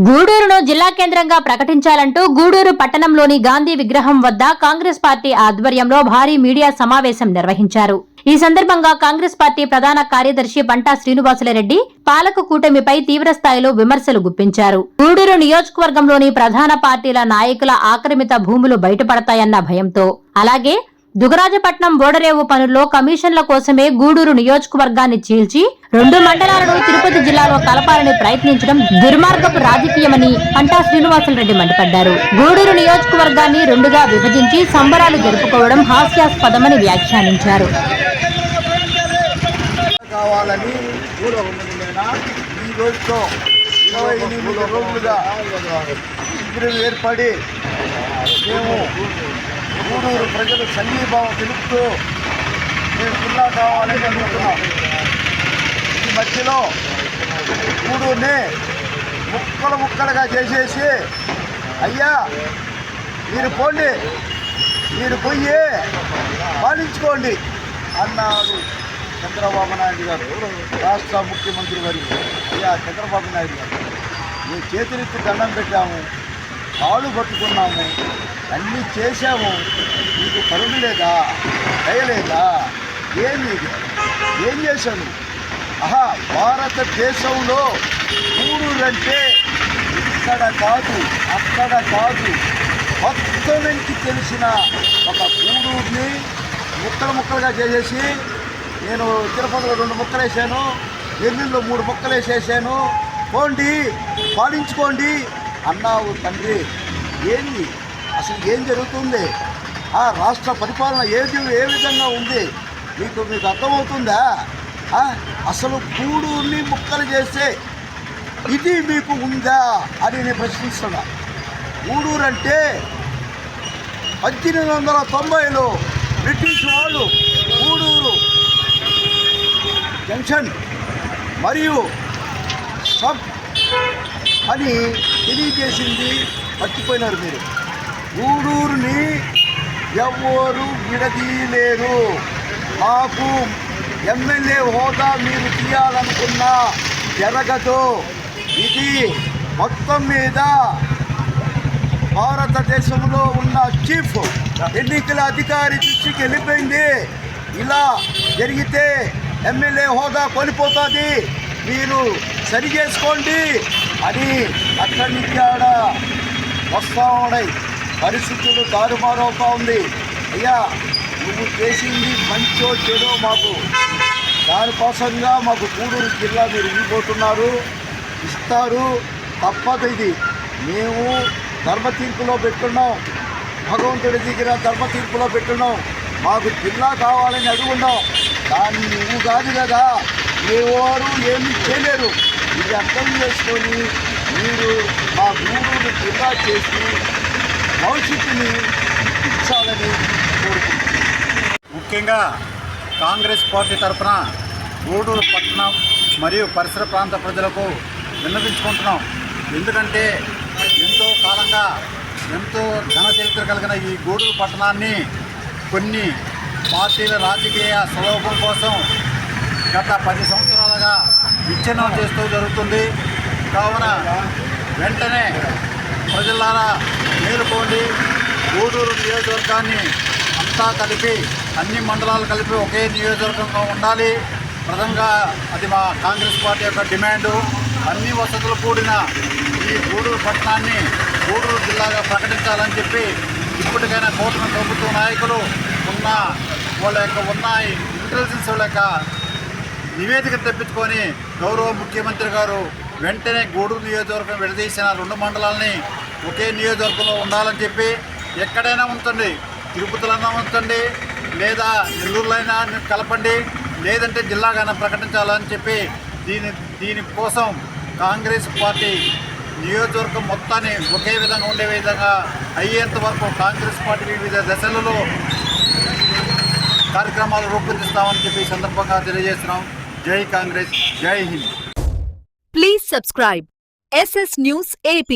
గూడూరును జిల్లా కేంద్రంగా ప్రకటించాలంటూ గూడూరు పట్టణంలోని గాంధీ విగ్రహం వద్ద కాంగ్రెస్ పార్టీ ఆధ్వర్యంలో భారీ మీడియా సమావేశం నిర్వహించారు. ఈ సందర్భంగా కాంగ్రెస్ పార్టీ ప్రధాన కార్యదర్శి బంటా శ్రీనివాసులరెడ్డి పాలక కూటమిపై తీవ్రస్థాయిలో విమర్శలు గుప్పించారు. గూడూరు నియోజకవర్గంలోని ప్రధాన పార్టీల నాయకుల ఆక్రమిత భూములు బయటపడతాయన్న భయంతో, అలాగే దుగరాజపట్నం ఓడరేవు పనుల్లో కమిషన్ల కోసమే గూడూరు నియోజకవర్గాన్ని చీల్చి 2 మండలాలను తిరుపతి జిల్లాలో కలపాలని ప్రయత్నించడం దుర్మార్గపు రాజకీయమని బంటా శ్రీనివాసులరెడ్డి మండిపడ్డారు. గూడూరు నియోజకవర్గాన్ని 2గా విభజించి సంబరాలు జరుపుకోవడం హాస్యాస్పదమని వ్యాఖ్యానించారు. గూడూరు ప్రజలు సంఘీభావం తెలుపుతూ మేము జిల్లా కావాలని అనుకుంటున్నాం. ఈ మధ్యలో గూడూరుని ముక్కలుగా చేసేసి, అయ్యా మీరు పోండి, మీరు పోయి పాలించుకోండి అన్నాడు చంద్రబాబు నాయుడు గారు, రాష్ట్ర ముఖ్యమంత్రి గారు. అయ్యా చంద్రబాబు నాయుడు గారు, మేము చేతులెత్తి దండం పెట్టాము, కాళ్ళు పట్టుకున్నాము, అన్నీ చేశాము, నీకు కరుణ లేదా, దయలేదా, ఏం చేశాను? భారతదేశంలో గూడూరు అంటే ఇక్కడ కాదు అక్కడ కాదు, మొత్తం నుంచి తెలిసిన ఒక గూడూరుని ముక్కలుగా చేసేసి, నేను తిరుపతిలో 2 ముక్కలు వేసాను, నెల్లూరులో 3 ముక్కలు వేసేసాను, పోండి పాలించుకోండి అన్నావు తండ్రి. ఏంది అసలు ఏం జరుగుతుంది? ఆ రాష్ట్ర పరిపాలన ఏ విధంగా ఉంది మీకు అర్థమవుతుందా? అసలు గూడూరుని ముక్కలు చేసే ఇది మీకు ఉందా అని నేను ప్రశ్నిస్తున్నా. గూడూరు అంటే 1890లో బ్రిటిష్ వాళ్ళు గూడూరు జంక్షన్ మరియు సబ్ అని తెలియజేసింది, మర్చిపోయినారు మీరు. గూడూరుని ఎవరు విడదీయలేరు. మాకు ఎమ్మెల్యే హోదా మీరు తీయాలనుకున్నా జరగదు. ఇది మొత్తం మీద భారతదేశంలో ఉన్న చీఫ్ ఎన్నికల అధికారి దృష్టికి వెళ్ళిపోయింది. ఇలా జరిగితే ఎమ్మెల్యే హోదా కోల్పోతుంది, మీరు సరి చేసుకోండి అని అక్కడి నుంచి ఆడ వస్తూ ఉన్నాయి. పరిస్థితులు తారుమారవుతూ ఉంది. అయ్యా నువ్వు చేసింది మంచో చెడో మాకు, దానికోసంగా మాకు గూడూరు జిల్లా మీరు ఇవ్వబోతున్నారు, ఇస్తారు, తప్పదు. ఇది మేము ధర్మ తీర్పులో పెట్టున్నాం, భగవంతుడి దగ్గర ధర్మ తీర్పులో పెట్టున్నాం, మాకు జిల్లా కావాలని అడుగున్నాం. దాన్ని నువ్వు కాదు కదా, ఎవరు ఏమీ చేయలేరు. ఇది అర్థం చేసుకొని మీరు మా గూడూరు జిల్లా చేసి భవిష్యత్తుని ఇచ్చాలని కోరుకుంటున్నాను. ముఖ్యంగా కాంగ్రెస్ పార్టీ తరఫున గూడూరు పట్టణం మరియు పరిసర ప్రాంత ప్రజలకు విన్నవించుకుంటున్నాం. ఎందుకంటే ఎంతో కాలంగా ఎంతో ఘన చరిత్ర కలిగిన ఈ గూడూరు పట్టణాన్ని కొన్ని పార్టీల రాజకీయ స్వలోపం కోసం గత 10 సంవత్సరాలుగా విచ్ఛిన్నం చేస్తూ జరుగుతుంది. కావున వెంటనే ప్రజలారా మేలుకోండి. గూడూరు నియోజకవర్గాన్ని అంతా కలిపి, అన్ని మండలాలు కలిపి ఒకే నియోజకవర్గంగా ఉండాలి. ప్రధానంగా అది మా కాంగ్రెస్ పార్టీ యొక్క డిమాండు. అన్ని వసతులు కూడిన ఈ గూడూరు పట్టణాన్ని గూడూరు జిల్లాగా ప్రకటించాలని చెప్పి ఇప్పటికైనా కూటమి ప్రభుత్వ నాయకులు వాళ్ళ ఇంటెలిజెన్స్ వాళ్ళ యొక్క నివేదిక తెప్పించుకొని గౌరవ ముఖ్యమంత్రి గారు వెంటనే గూడూరు నియోజకవర్గం విడదీసిన 2 మండలాలని ఒకే నియోజకవర్గంలో ఉండాలని చెప్పి, ఎక్కడైనా ఉంచండి, తిరుపతిలో ఉంచండి, లేదా నెల్లూరులో అయినా కలపండి, లేదంటే జిల్లాగానే ప్రకటించాలని చెప్పి దీనికోసం కాంగ్రెస్ పార్టీ నియోజకవర్గం మొత్తాన్ని ఒకే విధంగా ఉండే విధంగా అయ్యేంత వరకు కాంగ్రెస్ పార్టీ వివిధ దశలలో కార్యక్రమాలు రూపొందిస్తామని చెప్పి ఈ సందర్భంగా తెలియజేస్తున్నాం. జై కాంగ్రెస్, జై Hind. Please subscribe SS News AP.